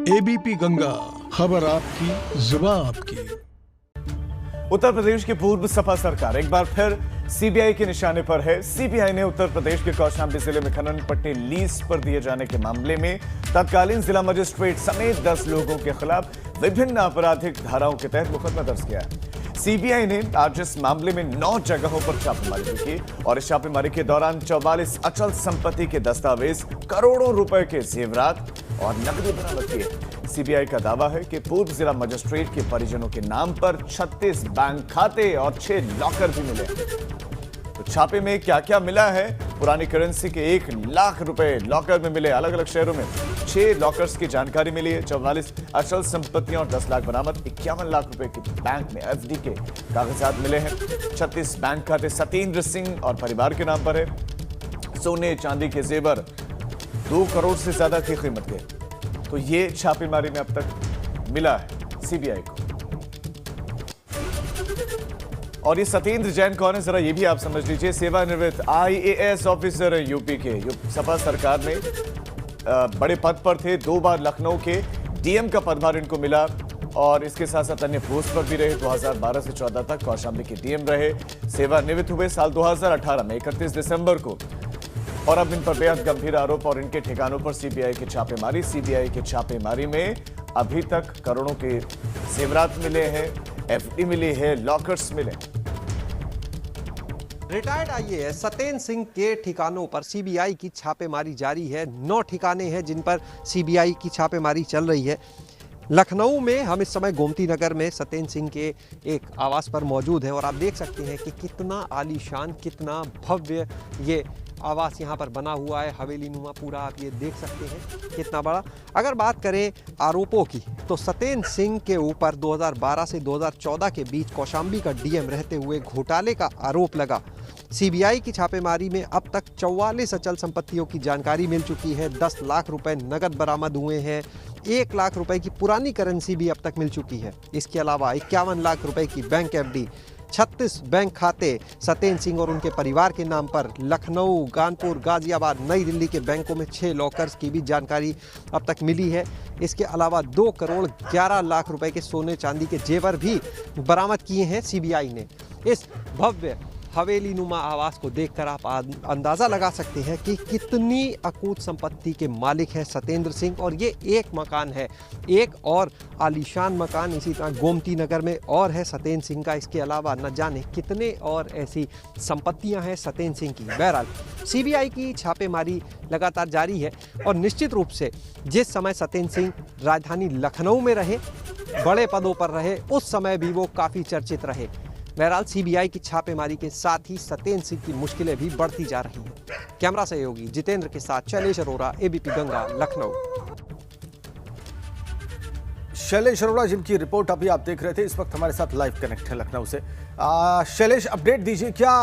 ABP Ganga, खबर आपकी, जुबान आपकी। उत्तर प्रदेश की पूर्व सपा सरकार एक बार फिर सीबीआई के निशाने पर है। सीबीआई ने उत्तर प्रदेश के कौशाम्बी जिले में खनन पट्टे लीज पर दिए जाने के मामले में तत्कालीन जिला मजिस्ट्रेट समेत 10 लोगों के खिलाफ विभिन्न आपराधिक धाराओं के तहत मुकदमा दर्ज किया है। सीबीआई ने आज इस मामले में 9 जगहों पर छापेमारी की और इस छापेमारी के दौरान 44 अचल संपत्ति के दस्तावेज, करोड़ों रुपए के जेवरात और नकदी बरामद किए। सीबीआई का दावा है कि पूर्व जिला मजिस्ट्रेट के परिजनों के नाम पर 36 बैंक खाते और 6 लॉकर भी मिले। तो छापे में क्या क्या मिला है? पुरानी करेंसी के 1 लाख रुपए लॉकर में मिले। अलग अलग शहरों में 6 लॉकर्स की जानकारी मिली है। 44 अचल संपत्तियां और 10 लाख बरामद। 51 लाख रुपए के बैंक में एफडी के कागजात मिले हैं। 36 बैंक खाते सतेंद्र सिंह और परिवार के नाम पर है। सोने चांदी के जेवर 2 करोड़ से ज्यादा की कीमत के। तो ये छापेमारी में अब तक मिला है सीबीआई को। और ये सतेंद्र जैन कौन है, जरा ये भी आप समझ लीजिए। सेवानिवृत्त आईएएस ऑफिसर है यूपी के। सपा सरकार में बड़े पद पर थे। 2 बार लखनऊ के डीएम का पदभार इनको मिला और इसके साथ साथ अन्य पोस्ट पर भी रहे। 2012 से 14 तक कौशाम्बी के डीएम रहे। सेवानिवृत्त हुए साल 2018 में 31 दिसंबर को। और अब इन पर बेहद गंभीर आरोप और इनके ठिकानों पर सीबीआई की छापेमारी। सीबीआई की छापेमारी में अभी तक करोड़ों के जेवरात मिले हैं, एफडी मिली है, लॉकर्स मिले। रिटायर्ड आईएएस सतेंद्र सिंह के ठिकानों पर सीबीआई की छापेमारी जारी है। 9 ठिकाने हैं जिन पर सीबीआई की छापेमारी चल रही है। लखनऊ में हम इस समय गोमती नगर में सतेंद्र सिंह के एक आवास पर मौजूद हैं और आप देख सकते हैं कि कितना आलीशान, कितना भव्य ये आवास यहाँ पर बना हुआ है। हवेली नुमा पूरा आप ये देख सकते हैं कितना बड़ा। अगर बात करें आरोपों की तो सतेंद्र सिंह के ऊपर 2012 से 2014 के बीच कौशाम्बी का डीएम रहते हुए घोटाले का आरोप लगा। सीबीआई की छापेमारी में अब तक 44 अचल संपत्तियों की जानकारी मिल चुकी है। 10 लाख रुपए नगद बरामद हुए हैं। 1 लाख रुपए की पुरानी करेंसी भी अब तक मिल चुकी है। इसके अलावा 51 लाख रुपए की बैंक एफडी, 36 बैंक खाते सतेंद्र सिंह और उनके परिवार के नाम पर लखनऊ, कानपुर, गाजियाबाद, नई दिल्ली के बैंकों में 6 लॉकर्स की भी जानकारी अब तक मिली है। इसके अलावा 2 करोड़ 11 लाख रुपए के सोने चांदी के जेवर भी बरामद किए हैं सीबीआई ने। इस भव्य हवेली नुमा आवास को देखकर आप अंदाज़ा लगा सकते हैं कि कितनी अकूत संपत्ति के मालिक है सतेंद्र सिंह। और ये एक मकान है, एक और आलीशान मकान इसी तरह गोमती नगर में और है सतेंद्र सिंह का। इसके अलावा न जाने कितने और ऐसी संपत्तियां हैं सतेंद्र सिंह की। बहरहाल सीबीआई की छापेमारी लगातार जारी है और निश्चित रूप से जिस समय सतेंद्र सिंह राजधानी लखनऊ में रहे, बड़े पदों पर रहे, उस समय भी वो काफ़ी चर्चित रहे। बहरहाल सीबीआई की छापेमारी के साथ ही सतेंद्र सिंह की मुश्किलें भी बढ़ती जा रही हैं। कैमरा सहयोगी जितेंद्र के साथ शैलेश अरोड़ा, एबीपी गंगा, लखनऊ। शैलेश अरोड़ा जिनकी रिपोर्ट अभी आप देख रहे थे, इस वक्त हमारे साथ लाइव कनेक्ट है लखनऊ से। शैलेश, अपडेट दीजिए, क्या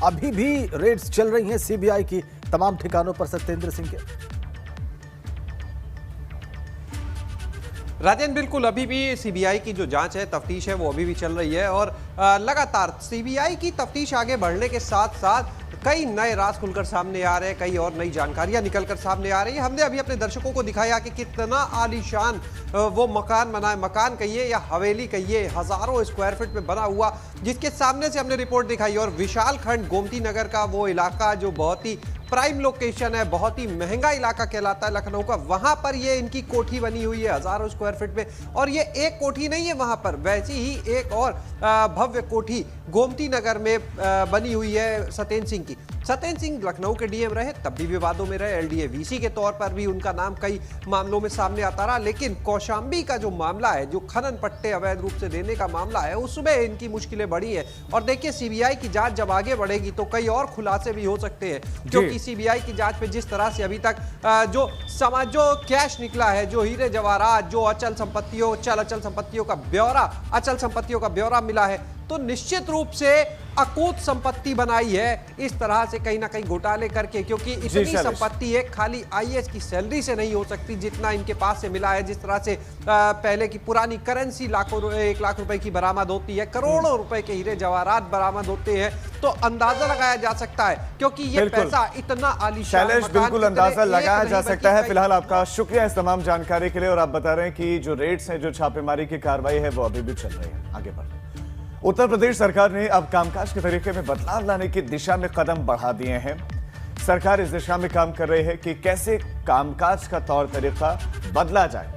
अभी भी रेड्स चल रही हैं सीबीआई की तमाम ठिकानों पर सतेंद्र सिंह के? राजेंद्र, बिल्कुल अभी भी सीबीआई की जो जांच है, तफ्तीश है, वो अभी भी चल रही है और लगातार सीबीआई की तफ्तीश आगे बढ़ने के साथ साथ कई नए राज खुलकर सामने आ रहे हैं, कई और नई जानकारियां निकलकर सामने आ रही है। हमने अभी अपने दर्शकों को दिखाया कि कितना आलीशान वो मकान बना है, मकान कहिए या हवेली कहिए, हजारों स्क्वायर फीट में बना हुआ, जिसके सामने से हमने रिपोर्ट दिखाई। और विशाल खंड गोमती नगर का वो इलाका जो बहुत ही प्राइम लोकेशन है, बहुत ही महंगा इलाका कहलाता है लखनऊ का, वहां पर ये इनकी कोठी बनी हुई है हजारों स्क्वायर फीट में। और ये एक कोठी नहीं है वहां पर, वैसी ही एक और भव्य कोठी गोमती नगर में बनी हुई है सतेंद्र सिंह की। सतेंद्र सिंह लखनऊ के डीएम रहे, तब भी विवादों में रहे। एलडीए वीसी के तौर पर भी उनका नाम कई मामलों में सामने आता रहा। लेकिन कौशाम्बी का जो मामला है, जो खनन पट्टे अवैध रूप से देने का मामला है, उसमें इनकी मुश्किलें बढ़ी है। और देखिए सीबीआई की जांच जब आगे बढ़ेगी तो कई और खुलासे भी हो सकते हैं, क्योंकि सीबीआई की जांच में जिस तरह से अभी तक जो कैश निकला है, जो हीरे जवाहरात, जो अचल संपत्तियों का ब्यौरा, अचल संपत्तियों का ब्यौरा मिला है, तो निश्चित रूप से अकूत संपत्ति बनाई है इस तरह से कहीं ना कहीं घोटाले करके, क्योंकि इतनी संपत्ति है खाली आईएएस की सैलरी से नहीं हो सकती जितना इनके पास से मिला है। जिस तरह से पहले की पुरानी करेंसी लाखों 1 लाख रुपए की बरामद होती है, करोड़ों रुपए के हीरे जवाहरात बरामद होते हैं, तो अंदाजा लगाया जा सकता है क्योंकि ये पैसा इतना आलीशान शैलेश, बिल्कुल अंदाजा लगाया जा सकता है। फिलहाल आपका शुक्रिया इस तमाम जानकारी के लिए। और आप बता रहे हैं कि जो रेड्स हैं, जो छापेमारी की कार्रवाई है, वो अभी भी चल रही है। आगे बढ़ उत्तर प्रदेश सरकार ने अब कामकाज के तरीके में बदलाव लाने की दिशा में कदम बढ़ा दिए हैं। सरकार इस दिशा में काम कर रही है कि कैसे कामकाज का तौर तरीका बदला जाए।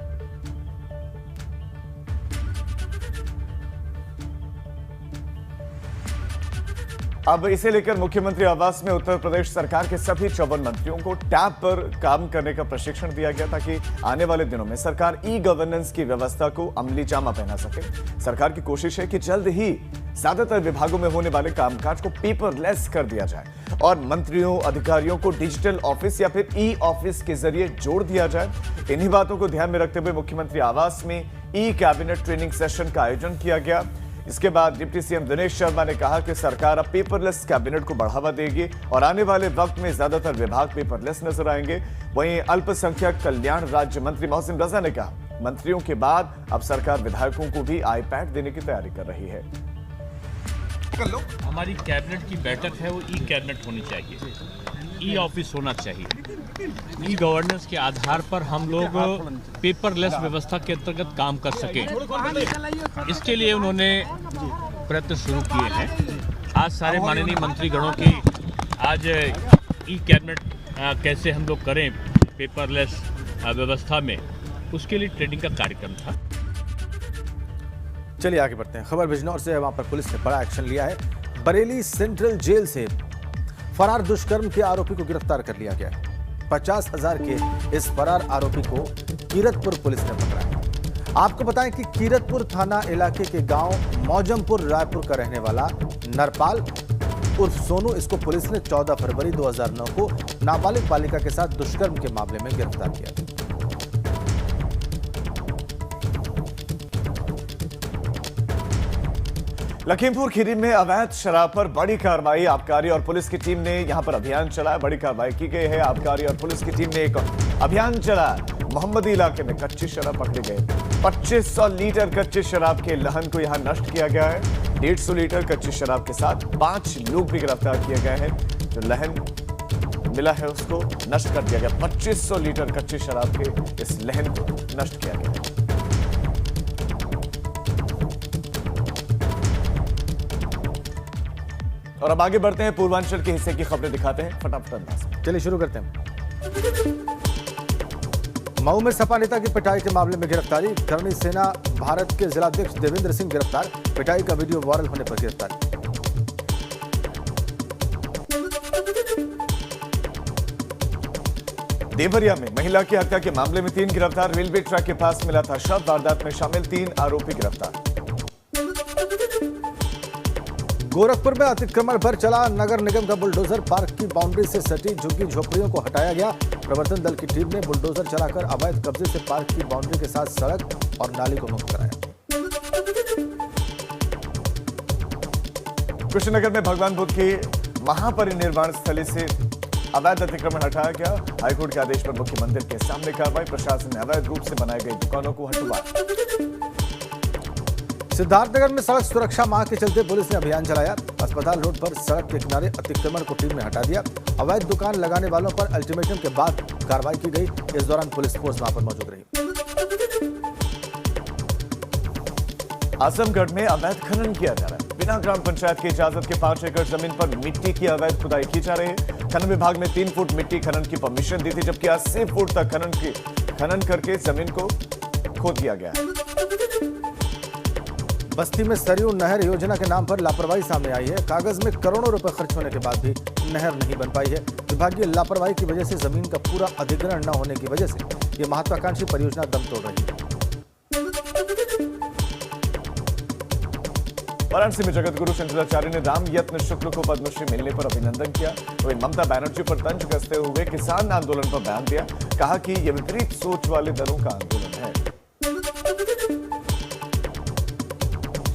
अब इसे लेकर मुख्यमंत्री आवास में उत्तर प्रदेश सरकार के सभी 54 मंत्रियों को टैब पर काम करने का प्रशिक्षण दिया गया ताकि आने वाले दिनों में सरकार ई गवर्नेंस की व्यवस्था को अमली जामा पहना सके। सरकार की कोशिश है कि जल्द ही ज्यादातर विभागों में होने वाले कामकाज को पेपरलेस कर दिया जाए और मंत्रियों अधिकारियों को डिजिटल ऑफिस या फिर ई ऑफिस के जरिए जोड़ दिया जाए। इन्हीं बातों को ध्यान में रखते हुए मुख्यमंत्री आवास में ई कैबिनेट ट्रेनिंग सेशन का आयोजन किया गया। इसके बाद डिप्टी सीएम दिनेश शर्मा ने कहा कि सरकार अब पेपरलेस कैबिनेट को बढ़ावा देगी और आने वाले वक्त में ज्यादातर विभाग पेपरलेस नजर आएंगे। वहीं अल्पसंख्यक कल्याण राज्य मंत्री मोहसिन रजा ने कहा, मंत्रियों के बाद अब सरकार विधायकों को भी आईपैड देने की तैयारी कर रही है। हमारी कैबिनेट की बैठक है वो ई कैबिनेट होनी चाहिए, ई ऑफिस होना चाहिए। ई गवर्नेंस के आधार पर हम लोग पेपरलेस व्यवस्था के अंतर्गत काम कर सकें, इसके लिए उन्होंने प्रयत्न शुरू किए हैं। आज सारे माननीय मंत्रीगणों की आज ई कैबिनेट कैसे हम लोग करें पेपरलेस व्यवस्था में, उसके लिए ट्रेनिंग का कार्यक्रम था। चलिए आगे बढ़ते हैं। खबर बिजनौर से, वहां पर पुलिस ने बड़ा एक्शन लिया है। बरेली सेंट्रल जेल से फरार दुष्कर्म के आरोपी को गिरफ्तार कर लिया गया है। 50,000 के इस फरार आरोपी को कीरतपुर पुलिस ने पकड़ा है। आपको बताएं कि कीरतपुर थाना इलाके के गांव मौजमपुर रायपुर का रहने वाला नरपाल उर्फ सोनू, इसको पुलिस ने 14 फरवरी 2009 को नाबालिग बालिका के साथ दुष्कर्म के मामले में गिरफ्तार किया। लखीमपुर खीरी में अवैध शराब पर बड़ी कार्रवाई, आबकारी और पुलिस की टीम ने यहां पर अभियान चलाया। बड़ी कार्रवाई की गई है। आबकारी और पुलिस की टीम ने एक अभियान चलाया। मोहम्मदी इलाके में कच्ची शराब पकड़ी गई। 2500 लीटर कच्ची शराब के लहन को यहां नष्ट किया गया है। 150 लीटर कच्ची शराब के साथ 5 लोग भी गिरफ्तार किए गए हैं। जो लहन मिला है उसको नष्ट कर दिया गया। 2500 लीटर कच्ची शराब के इस लहन को नष्ट किया गया। और अब आगे बढ़ते हैं, पूर्वांचल के हिस्से की खबरें दिखाते हैं फटाफट अंदाज में। चलिए शुरू करते हैं। मऊ में सपा नेता की पिटाई के मामले में गिरफ्तारी। करणी सेना भारत के जिलाध्यक्ष देवेंद्र सिंह गिरफ्तार। पिटाई का वीडियो वायरल होने पर गिरफ्तारी। देवरिया में महिला की हत्या के मामले में 3 गिरफ्तार। रेलवे ट्रैक के पास मिला था शव। वारदात में शामिल 3 आरोपी गिरफ्तार। गोरखपुर में अतिक्रमण पर चला नगर निगम का बुलडोजर। पार्क की बाउंड्री से सटी झुग्गी झोपड़ियों को हटाया गया। प्रवर्तन दल की टीम ने बुलडोजर चलाकर अवैध कब्जे से पार्क की बाउंड्री के साथ सड़क और नाली को मुक्त कराया। कुशीनगर में भगवान बुद्ध की महापरिनिर्वाण स्थली से अवैध अतिक्रमण हटाया गया। हाईकोर्ट के आदेश पर मुख्य मंदिर के सामने कार्रवाई। प्रशासन ने अवैध रूप से बनाई गई दुकानों को हटवाया। सिद्धार्थनगर में सड़क सुरक्षा माह के चलते पुलिस ने अभियान चलाया। अस्पताल रोड पर सड़क के किनारे अतिक्रमण को टीम ने हटा दिया। अवैध दुकान लगाने वालों पर अल्टीमेटम के बाद कार्रवाई की गई। इस दौरान पुलिस फोर्स वहां पर मौजूद रही। आजमगढ़ में अवैध खनन किया जा रहा है। बिना ग्राम पंचायत की इजाजत के 5 एकड़ जमीन पर मिट्टी की अवैध खुदाई की जा रही है। खनन विभाग ने 3 फुट मिट्टी खनन की परमिशन दी थी, जबकि 80 फुट तक खनन करके जमीन को खोद दिया गया है। बस्ती में सरयू नहर योजना के नाम पर लापरवाही सामने आई है। कागज में करोड़ों रुपए खर्च होने के बाद भी नहर नहीं बन पाई है। विभागीय लापरवाही की वजह से जमीन का पूरा अधिग्रहण न होने की वजह से यह महत्वाकांक्षी परियोजना दम तोड़ रही है। वाराणसी में जगत गुरु शंकराचार्य ने राम यत्न शुक्ल को पद्मश्री मिलने पर अभिनंदन किया। वहीं ममता बनर्जी पर तंज कसते हुए किसान आंदोलन पर बयान दिया। कहा कि यह विपरीत सोच वाले दलों का आंदोलन है।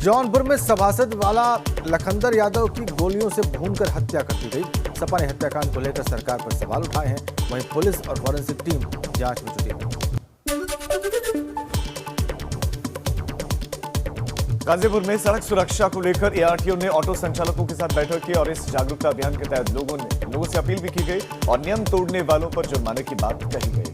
जौनपुर में सभासद वाला लखनदर यादव की गोलियों से भूनकर हत्या कर दी गई। सपा ने हत्याकांड को लेकर सरकार पर सवाल उठाए हैं। वहीं पुलिस और फॉरेंसिक टीम जांच में जुटी है। गाजीपुर में सड़क सुरक्षा को लेकर एआरटीओ ने ऑटो संचालकों के साथ बैठक की और इस जागरूकता अभियान के तहत लोगों से अपील भी की गई और नियम तोड़ने वालों पर जुर्माने की बात कही गई।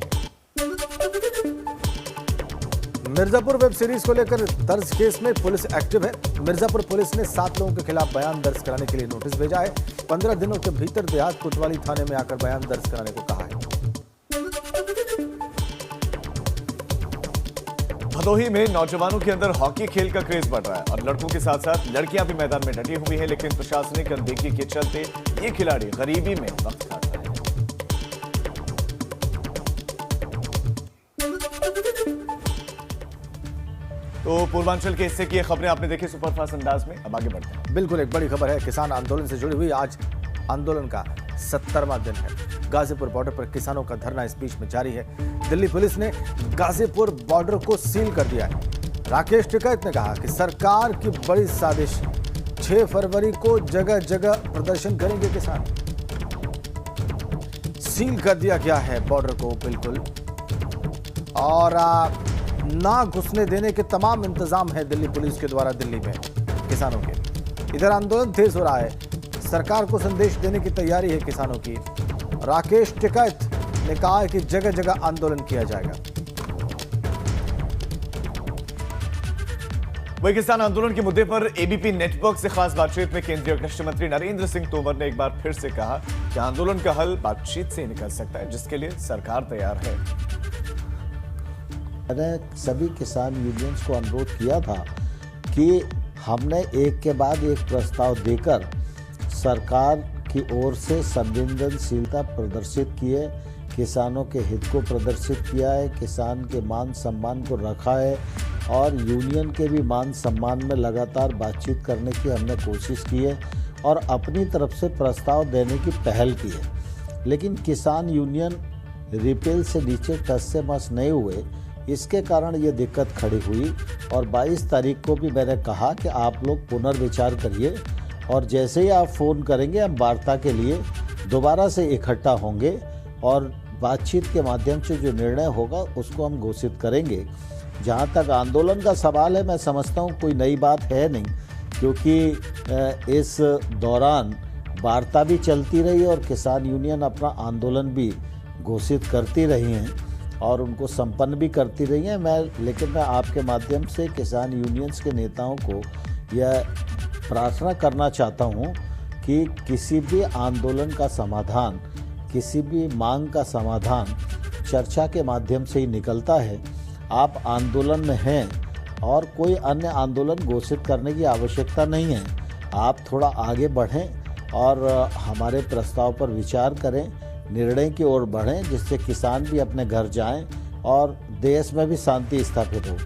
मिर्जापुर वेब सीरीज को लेकर दर्ज केस में पुलिस एक्टिव है। मिर्जापुर पुलिस ने 7 लोगों के खिलाफ बयान दर्ज कराने के लिए नोटिस भेजा है। 15 दिनों के भीतर देहात कोतवाली थाने में आकर बयान दर्ज कराने को कहा है। भदोही में नौजवानों के अंदर हॉकी खेल का क्रेज बढ़ रहा है और लड़कों के साथ साथ लड़कियां भी मैदान में डटी हुई है, लेकिन प्रशासनिक अनदेखी के चलते ये खिलाड़ी गरीबी में वक्त काट रहे हैं। तो पूर्वांचल के हिस्से की खबरें आपने देखी सुपरफास्ट अंदाज में। अब आगे बढ़ते हैं। बिल्कुल एक बड़ी खबर है किसान आंदोलन से जुड़ी हुई। आज आंदोलन का 70वां दिन है। गाजीपुर बॉर्डर पर किसानों का धरना इस बीच में जारी है। दिल्ली पुलिस ने गाजीपुर बॉर्डर को सील कर दिया है। राकेश टिकैत ने कहा कि सरकार की बड़ी साजिश, 6 फरवरी को जगह जगह प्रदर्शन करेंगे किसान। सील कर दिया गया है बॉर्डर को बिल्कुल, और ना घुसने देने के तमाम इंतजाम है दिल्ली पुलिस के द्वारा दिल्ली में किसानों के। इधर आंदोलन तेज हो रहा है। सरकार को संदेश देने की तैयारी है किसानों की। राकेश टिकैत ने कहा है कि जगह जगह आंदोलन किया जाएगा। वही किसान आंदोलन के मुद्दे पर एबीपी नेटवर्क से खास बातचीत में केंद्रीय कृषि मंत्री नरेंद्र सिंह तोमर ने एक बार फिर से कहा कि आंदोलन का हल बातचीत से निकल सकता है, जिसके लिए सरकार तैयार है। मैंने सभी किसान यूनियंस को अनुरोध किया था कि हमने एक के बाद एक प्रस्ताव देकर सरकार की ओर से संवेदनशीलता प्रदर्शित की है, किसानों के हित को प्रदर्शित किया है, किसान के मान सम्मान को रखा है और यूनियन के भी मान सम्मान में लगातार बातचीत करने की हमने कोशिश की है और अपनी तरफ से प्रस्ताव देने की पहल की है। लेकिन किसान यूनियन रिपेल से नीचे टस से मस नहीं हुए, इसके कारण ये दिक्कत खड़ी हुई और 22 तारीख को भी मैंने कहा कि आप लोग पुनर्विचार करिए और जैसे ही आप फ़ोन करेंगे हम वार्ता के लिए दोबारा से इकट्ठा होंगे और बातचीत के माध्यम से जो निर्णय होगा उसको हम घोषित करेंगे। जहाँ तक आंदोलन का सवाल है, मैं समझता हूँ कोई नई बात है नहीं, क्योंकि इस दौरान वार्ता भी चलती रही और किसान यूनियन अपना आंदोलन भी घोषित करती रही हैं और उनको संपन्न भी करती रही हैं। लेकिन मैं आपके माध्यम से किसान यूनियंस के नेताओं को यह प्रार्थना करना चाहता हूं कि किसी भी आंदोलन का समाधान, किसी भी मांग का समाधान चर्चा के माध्यम से ही निकलता है। आप आंदोलन में हैं और कोई अन्य आंदोलन घोषित करने की आवश्यकता नहीं है। आप थोड़ा आगे बढ़ें और हमारे प्रस्ताव पर विचार करें, निर्णय की ओर बढ़ें, जिससे किसान भी अपने घर जाएं और देश में भी शांति स्थापित हो।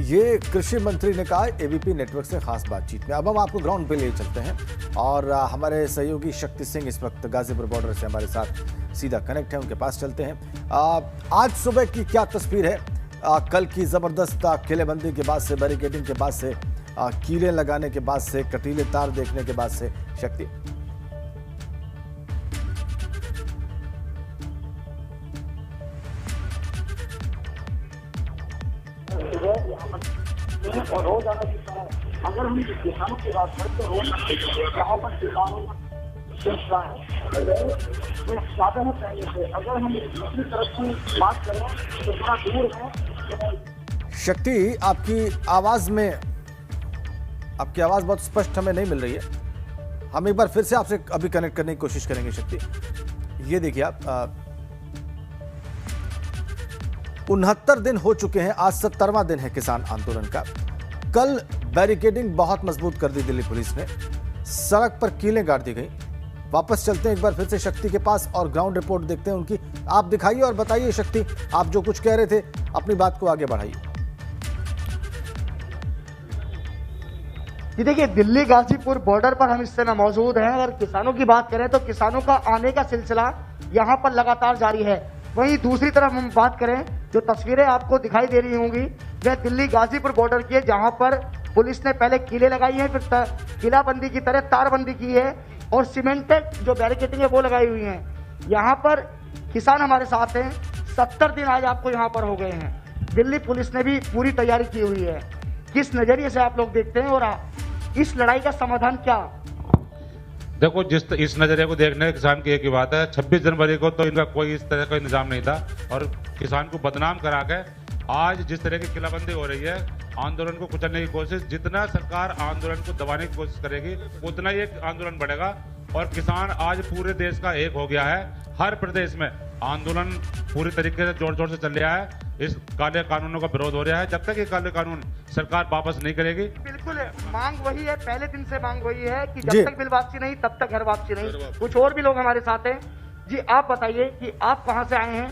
ये कृषि मंत्री ने कहा एबीपी नेटवर्क से खास बातचीत में। अब हम आपको ग्राउंड पे ले चलते हैं और हमारे सहयोगी शक्ति सिंह इस वक्त गाजीपुर बॉर्डर से हमारे साथ सीधा कनेक्ट है, उनके पास चलते हैं। आज सुबह की क्या तस्वीर है? कल की जबरदस्त किलेबंदी के बाद से, बैरिकेडिंग के बाद से, कीलें लगाने के बाद से, कटीले तार देखने के बाद से, शक्ति और रोजाना अगर हम किसानों की बात करें तो रोज यहाँ पर किसानों साधन है पहले से। अगर हम दूसरी तरफ की बात करें तो थोड़ा दूर है। शक्ति, आपकी आवाज बहुत स्पष्ट हमें नहीं मिल रही है। हम एक बार फिर से आपसे अभी कनेक्ट करने की कोशिश करेंगे। शक्ति, ये देखिए आप 69 दिन हो चुके हैं, आज 70वां दिन है किसान आंदोलन का। कल बैरिकेडिंग बहुत मजबूत कर दी दिल्ली पुलिस ने, सड़क पर कीलें गाड़ दी गई। वापस चलते हैं एक बार फिर से शक्ति के पास और ग्राउंड रिपोर्ट देखते हैं उनकी। आप दिखाइए और बताइए शक्ति, आप जो कुछ कह रहे थे अपनी बात को आगे बढ़ाइए। ये देखिए, दिल्ली गाजीपुर बॉर्डर पर हम इस समय मौजूद हैं। अगर किसानों की बात करें तो किसानों का आने का सिलसिला यहाँ पर लगातार जारी है। वहीं दूसरी तरफ हम बात करें जो तस्वीरें आपको दिखाई दे रही होंगी वह दिल्ली गाजीपुर बॉर्डर की है, जहां पर पुलिस ने पहले किले लगाई है, फिर किलाबंदी की तरह तारबंदी की है और सीमेंटेड जो बैरिकेडिंग है वो लगाई हुई है। यहाँ पर किसान हमारे साथ हैं, 70 दिन आज आपको यहाँ पर हो गए हैं। दिल्ली पुलिस ने भी पूरी तैयारी की हुई है। किस नजरिए से आप लोग देखते हैं और इस लड़ाई का समाधान क्या? देखो, इस नजरिए को देखने किसान की एक ही बात है, 26 जनवरी को तो इनका कोई इस तरह का निजाम नहीं था और किसान को बदनाम करा के आज जिस तरह की किलाबंदी हो रही है, आंदोलन को कुचलने की कोशिश, जितना सरकार आंदोलन को दबाने की कोशिश करेगी उतना ही एक आंदोलन बढ़ेगा और किसान आज पूरे देश का एक हो गया है। हर प्रदेश में आंदोलन पूरी तरीके से जोर जोर से चल रहा है। इस काले कानूनों का विरोध हो रहा है। जब तक ये काले कानून सरकार वापस नहीं करेगी, बिल्कुल मांग वही है, पहले दिन से मांग वही है कि जब तक बिल वापसी नहीं तब तक घर वापसी नहीं। कुछ और भी लोग हमारे साथ हैं जी, आप बताइए कि आप कहां से आए हैं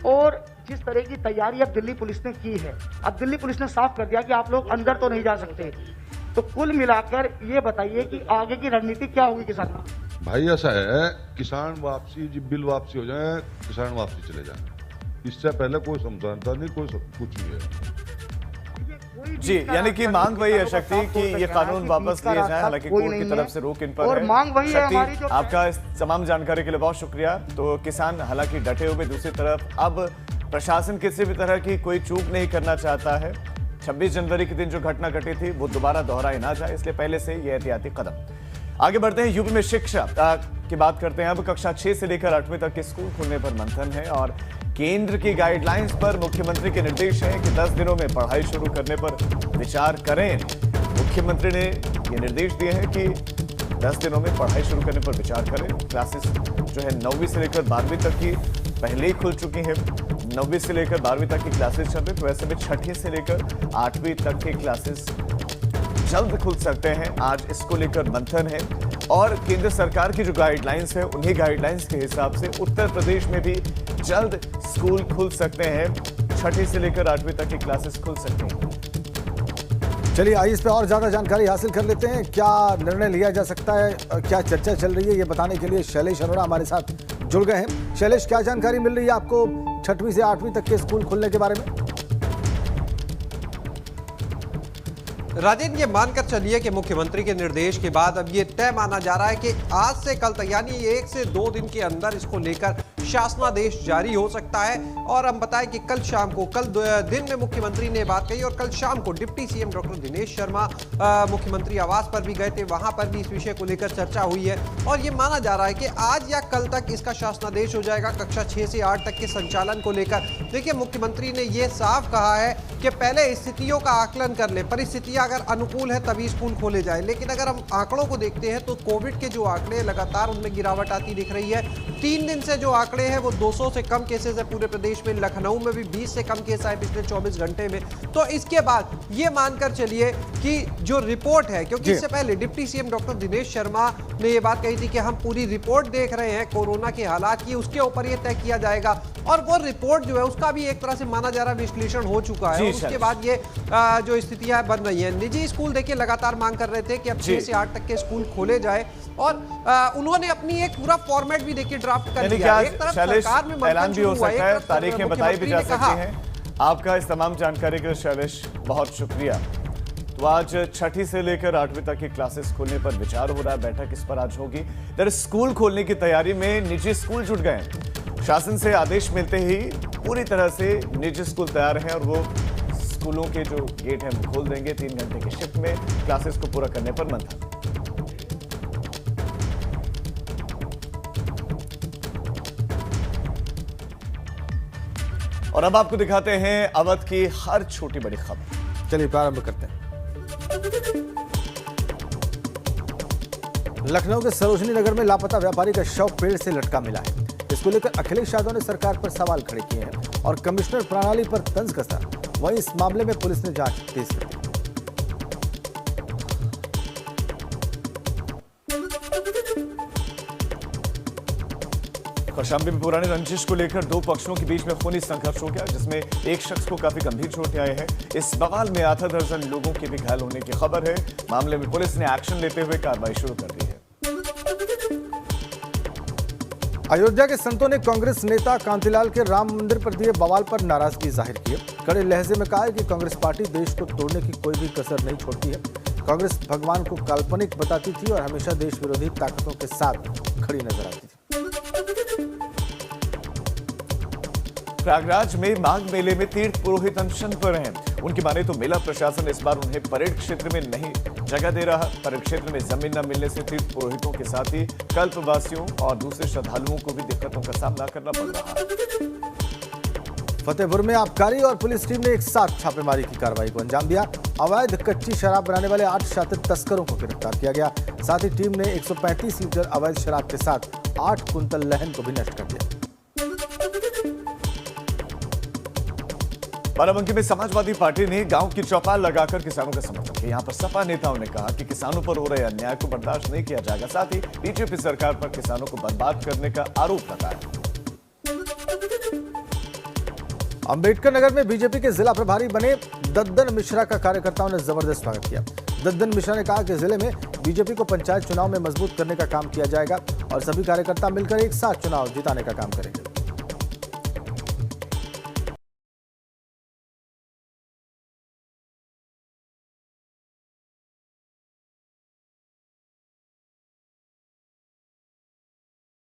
और जिस तरह की तैयारी अब दिल्ली पुलिस ने की है, अब दिल्ली पुलिस ने साफ कर दिया कि आप लोग अंदर तो नहीं जा सकते, तो कुल मिलाकर ये बताइए कि आगे की रणनीति क्या होगी किसान की? भाई ऐसा है, किसान वापसी जब बिल वापसी हो जाए किसान वापसी चले जाए, इससे पहले कोई समझौता नहीं, कोई कुछ नहीं है जी। यानी कि मांग वही है शक्ति कि ये कानून वापस लिए जाए, हालांकि कोर्ट की तरफ से रोक इन पर और है। मांग वही है हमारी शक्ति, आपका इस तमाम जानकारी के लिए बहुत शुक्रिया। तो किसान हालांकि डटे हुए, दूसरी तरफ अब प्रशासन किसी भी तरह की कोई चूक नहीं करना चाहता है। 26 जनवरी के दिन जो घटना घटी थी वो दोबारा दोहराई ना जाए, इसलिए पहले से ये एहतियाती कदम। आगे बढ़ते हैं, यूपी में शिक्षा की बात करते हैं। अब कक्षा 6 से लेकर 8वीं तक के स्कूल खुलने पर मंथन है और केंद्र की गाइडलाइंस पर मुख्यमंत्री के निर्देश हैं कि 10 दिनों में पढ़ाई शुरू करने पर विचार करें। मुख्यमंत्री ने ये निर्देश दिए हैं कि 10 दिनों में पढ़ाई शुरू करने पर विचार करें। क्लासेस जो है 9वीं से लेकर 12वीं तक की पहले ही खुल चुकी हैं। 9वीं से लेकर 12वीं तक की क्लासेस चल रही, तो ऐसे में 6ठी से लेकर 8वीं तक की क्लासेस जल्द खुल सकते हैं। आज इसको लेकर मंथन है और केंद्र सरकार की जो गाइडलाइंस है उन्हीं गाइडलाइंस के हिसाब से उत्तर प्रदेश में भी जल्द स्कूल खुल सकते हैं। 6ठी से लेकर 8वीं तक की क्लासेस खुल सकती हैं। चलिए आइए इस पे और ज्यादा जानकारी हासिल कर लेते हैं। क्या निर्णय लिया जा सकता है, क्या चर्चा चल रही है, ये बताने के लिए शैलेश अरोड़ा हमारे साथ जुड़ गए हैं। शैलेश, क्या जानकारी मिल रही है आपको 6वीं से 8वीं तक के स्कूल खुलने के बारे में? राजेंद्र, ये मानकर चलिए कि मुख्यमंत्री के निर्देश के बाद अब ये तय माना जा रहा है कि आज से कल तक यानी 1 से 2 दिन के अंदर इसको लेकर शासनादेश जारी हो सकता है। और हम बताएं कि कल शाम को, कल दिन में मुख्यमंत्री ने बात कही और कल शाम को deputy CM doctor Dinesh Sharma मुख्यमंत्री आवास पर भी गए थे, वहां पर भी इस विषय को लेकर चर्चा हुई है और ये माना जा रहा है कि आज या कल तक इसका शासनादेश हो जाएगा कक्षा 6 से 8 तक के संचालन को लेकर। देखिए, मुख्यमंत्री ने यह साफ कहा है कि पहले स्थितियों का आकलन कर ले, परिस्थितियां अगर अनुकूल है तभी स्कूल खोले जाए। लेकिन अगर हम आंकड़ों को देखते हैं तो कोविड के जो आंकड़े लगातार उनमें गिरावट आती दिख रही है। 3 दिन से जो आंकड़े हैं वो 200 से कम केसेस है पूरे प्रदेश में। लखनऊ में भी 20 से कम केस आए पिछले 24 घंटे में। तो इसके बाद ये मानकर चलिए कि जो रिपोर्ट है, क्योंकि इससे पहले deputy CM doctor Dinesh Sharma ने ये बात कही थी कि हम पूरी रिपोर्ट देख रहे हैं कोरोना के हालात की, उसके ऊपर ये तय किया जाएगा और वो रिपोर्ट जो है उसका भी एक तरह से माना जा रहा विश्लेषण हो चुका है। और उसके बाद ये जो स्थितियां बन रही है, निजी स्कूल देखिए लगातार मांग कर रहे थे कि अब 6 से 8 तक के स्कूल खोले जाए और उन्होंने अपनी एक पूरा फॉर्मेट भी देखिए ड्राफ्ट कर लिया। एक तरफ सरकार में ऐलान भी हो सकता है, तारीखें बताई भी जा सकती हैं। आपका इस तमाम जानकारी के लिए शैलेश बहुत शुक्रिया। तो आज 6ठी से लेकर 8वीं तक की क्लासेस खोलने पर विचार हो रहा है, बैठक इस पर आज होगी। दरअसल स्कूल खोलने की तैयारी में निजी स्कूल जुट गए हैं। शासन से आदेश मिलते ही पूरी तरह से निजी स्कूल तैयार हैं और वो स्कूलों के जो गेट हैं वो खोल देंगे। 3 घंटे की शिफ्ट में क्लासेस को पूरा करने पर मंथन। और अब आपको दिखाते हैं अवध की हर छोटी बड़ी खबर। चलिए प्रारंभ करते हैं। लखनऊ के सरोजनी नगर में लापता व्यापारी का शव पेड़ से लटका मिला है। इसको लेकर अखिलेश यादव ने सरकार पर सवाल खड़े किए हैं और कमिश्नर प्रणाली पर तंज कसा। वहीं इस मामले में पुलिस ने जांच तेज कर दी। कौशाम्बी में पुराने रंजिश को लेकर 2 पक्षों के बीच में खूनी संघर्ष हो गया, जिसमें एक शख्स को काफी गंभीर चोटें आई है। इस बवाल में आधा दर्जन लोगों के भी घायल होने की खबर है। मामले में पुलिस ने एक्शन लेते हुए कार्रवाई शुरू कर दी है। अयोध्या के संतों ने कांग्रेस नेता कांतिलाल के राम मंदिर पर दिए बवाल पर नाराजगी जाहिर की। कड़े लहजे में कहा है कि कांग्रेस पार्टी देश को तोड़ने की कोई भी कसर नहीं छोड़ती है। कांग्रेस भगवान को काल्पनिक बताती थी और हमेशा देश विरोधी ताकतों के साथ खड़ी नजर आती थी। प्रयागराज में माघ मेले में तीर्थ पुरोहित अनशन पर हैं। उनकी माने तो मेला प्रशासन इस बार उन्हें परेड क्षेत्र में नहीं जगह दे रहा। परेड क्षेत्र में जमीन न मिलने से तीर्थ पुरोहितों के साथ ही कल्पवासियों और दूसरे श्रद्धालुओं को भी दिक्कतों का सामना करना पड़ रहा है। फतेहपुर में आबकारी और पुलिस टीम ने एक साथ छापेमारी की कार्रवाई को अंजाम दिया। अवैध कच्ची शराब बनाने वाले 8 शातिर तस्करों को गिरफ्तार किया गया। साथ ही टीम ने 135 लीटर अवैध शराब के साथ 8 कुंतल लहन को भी नष्ट कर दिया। बाराबंकी में समाजवादी पार्टी ने गांव की चौपाल लगाकर किसानों का समर्थन किया। यहां पर सपा नेताओं ने कहा कि किसानों पर हो रहे अन्याय को बर्दाश्त नहीं किया जाएगा। साथ ही बीजेपी सरकार पर किसानों को बर्बाद करने का आरोप लगाया। अंबेडकर नगर में बीजेपी के जिला प्रभारी बने दद्दन मिश्रा का कार्यकर्ताओं ने जबरदस्त स्वागत किया। दद्दन मिश्रा ने कहा कि जिले में बीजेपी को पंचायत चुनाव में मजबूत करने का काम किया जाएगा और सभी कार्यकर्ता मिलकर एक साथ चुनाव जिताने का काम करेंगे।